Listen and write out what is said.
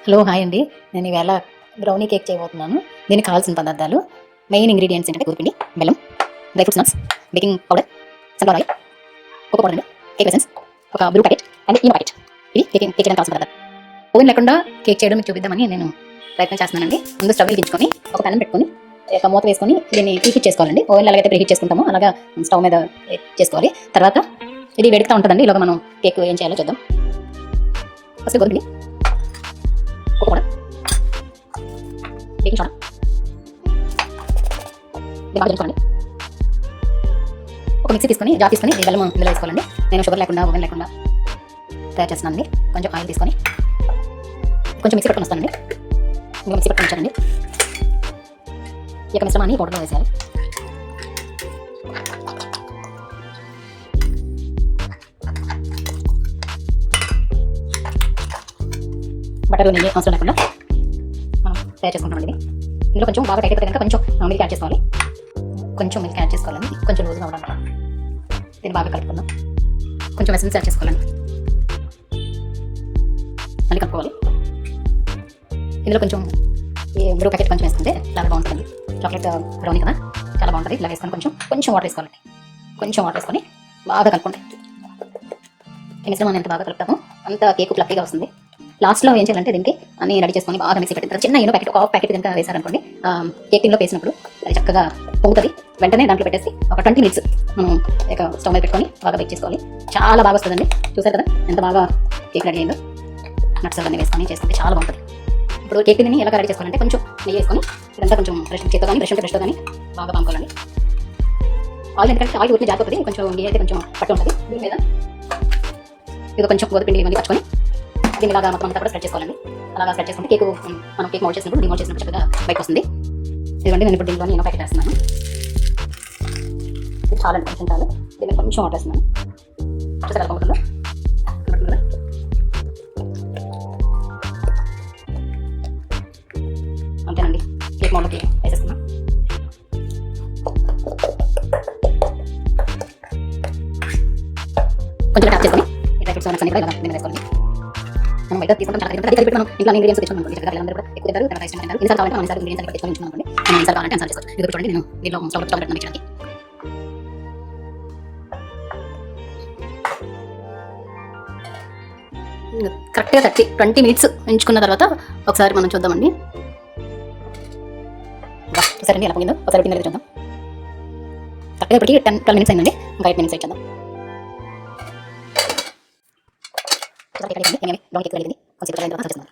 Hello hi అండి. నేను ఈవేళ బ్రౌనీ కేక్ చేయబోతున్నాను. దీనికి కావాల్సిన పదార్థాలు మెయిన్ ఇంగ్రీడియంట్స్ ఏంటంటే గోధుమ పిండి, బెల్లం, dry fruits nuts, baking powder, sunflower oil, cocoa powder అండి, కేక్ ఎసెన్స్, ఒక Bru packet and Eno packet. ఇవి కేక్ చేయడానికి కావాల్సిన పదార్థాలు. ఓవెన్ లేకుండా కేక్ చేయడం మీకు చూపిద్దామని నేను ప్రయత్నం చేస్తున్నానండి. ముందు స్టవ్ వెలిగించుకొని ఒక పెనం పెట్టుకొని మూత వేసుకొని దీన్ని ప్రీహీట్ చేసుకోవాలండి. ఓవెన్ ఎలాగైతే ప్రీహీట్ చేసుకుంటామో అలాగా స్టవ్ మీద చేసుకోవాలి. తర్వాత ఇది వేడుతూ ఉంటుందండి. ఇలాగ మనం కేక్ ఏం చేయాలో చూద్దాం. ఫస్ట్ గోధుమ పిండి, కోకో పౌడర్, బేకింగ్ సోడా, ఇది బాగా కలుపుకోండి. ఒక మిక్సీ తీసుకొని జార్ తీసుకొని ఈ బెల్లం ఇందులో వేసుకోవాలండి. నేను షుగర్ లేకుండా ఓవెన్ లేకుండా తయారు చేస్తున్నానండి. కొంచెం ఆయిల్ తీసుకొని కొంచెం మిక్సీ పట్టుకొని వస్తానండి. ఇంకా మిక్సీ పట్టుకొని వచ్చానండి. ఈ యొక్క మిశ్రమాన్ని పౌడర్లో వేసేయాలి. బటర్ నెయ్యి అవసరం లేకుండా మనం తయారు చేసుకుంటామండి. ఇందులో కొంచెం బాగా టైట్ అయిపోతే కనుక కొంచెం మిల్క్ యాడ్ చేసుకోవాలి. కొంచెం మిల్క్ యాడ్ చేసుకోవాలండి. కొంచెం లూజ్గా అవ్వడానికి దీన్ని బాగా కలుపుకుందాం. కొంచెం ఎసెన్స్ యాడ్ చేసుకోవాలండి. మళ్ళీ కలుపుకోవాలి. ఇందులో కొంచెం ఈ బ్రూ ప్యాకెట్ కొంచెం వేసుకుంటే చాలా బాగుంటుంది. చాక్లెట్ బ్రౌనీ కదా, చాలా బాగుంటుంది. ఇలా వేసుకొని కొంచెం వాటర్ వేసుకోవాలండి. కొంచెం వాటర్ వేసుకొని బాగా కలుపుకోండి. ఈ మిశ్రమాన్ని ఎంత బాగా కలుపుతామో అంత కేక్ ఫ్లఫీగా వస్తుంది. లాస్ట్లో ఏం చేయాలంటే దీనికి అన్ని రెడీ చేసుకొని బాగా మిక్సీ పెట్టిన తర్వాత చిన్న ఈనో ప్యాకెట్, ఒక హాఫ్ ప్యాకెట్ కనుక వేసారనుకోండి, కేక్ టిన్లో వేసినప్పుడు అది చక్కగా పొంగుతుంది. వెంటనే దాంట్లో పెట్టేసి ఒక 20 minutes మనం ఇక స్టవ్ మీద పెట్టుకొని బాగా బేక్ చేసుకోవాలి. చాలా బాగా వస్తుందండి. చూసారు కదా ఎంత బాగా కేక్ రెడీ అయిందో. నట్స్ అన్నీ వేసుకొని చేసుకుంటే చాలా బాగుంటుంది. ఇప్పుడు కేక్ టిన్ని ఎలా రెడీ చేసుకోవాలంటే కొంచెం నెయ్యి వేసుకొని ఇదంతా కొంచెం చేతితో కానీ బ్రష్తో కానీ బాగా పాముకోవాలండి. ఆయిల్ ఎందుకంటే ఆయిల్ ఉట్టిని జారిపోతుంది. కొంచెం నెయ్యి అయితే కొంచెం పట్టు ఉంటుంది. దీని మీద ఇది కొంచెం గోధుమ పిండి ఇవన్నీ పట్టుకొని దీన్ని ఇలాగా మొత్తం అంతా కూడా స్ప్రెడ్ చేసుకోవాలండి. అలాగా స్ప్రెడ్ చేసుకుంటే కేక్ మనం కేక్ మౌల్డ్ చేసినప్పుడు డిమౌల్డ్ చేసినప్పుడు చక్కగా బయటకు వస్తుంది. ఇదిగోండి నేను ఇప్పుడు దీంట్లో ఈనో ప్యాకెట్ వేస్తున్నాను. ఇది చాలా కొంచెం చాలు. దీన్ని కొంచెం వాటర్ వేస్తున్నాను. చూసారా కలుపుతుందో అంతేనండి. కేక్ మౌల్డ్కి వేసేస్తున్నాం. కొంచెం ట్యాప్ చేసుకొని ఈ డ్రై ఫ్రూట్స్ అన్నీ కూడా ఇలా దీన్ని వేసుకోండి. మనం బయట తీసుకుంటాం చాలా అది కలిపి మనం ఇంట్లో ఇంగ్రీడియంట్స్ తెచ్చుకుంటాం. చక్కగా పిల్లలందరూ కూడా ఎక్కువ తింటారు. తర్వాత ఇష్టం తింటారు. ఇన్సార్ కావాలంటే మనం ఇన్సార్ ఇంగ్రీడియంట్స్ తెచ్చుకొని ఉంచుకున్నాం. మనం ఇన్సార్ కావాలంటే ఇన్సార్ చేసుకోవచ్చు. ఇది చూడండి నేను దీనిలో స్టవ్ పెట్టాను మిక్చర్కి. కరెక్ట్గా 20 minutes ఉంచుకున్న తర్వాత ఒకసారి మనం చూద్దామండి. చూసారండి ఎలా పోయిందో. ఒకసారి పిండి చూద్దాం. కరెక్ట్గా ఇప్పటికి 12 minutes అయిందండి. ఇంకా 8 minutes ఇచ్చేద్దాం. బ్రౌనీ కేక్ రెడీ అయింది. కొంచెం సేపు అయిన తర్వాత చేస్తున్నాను.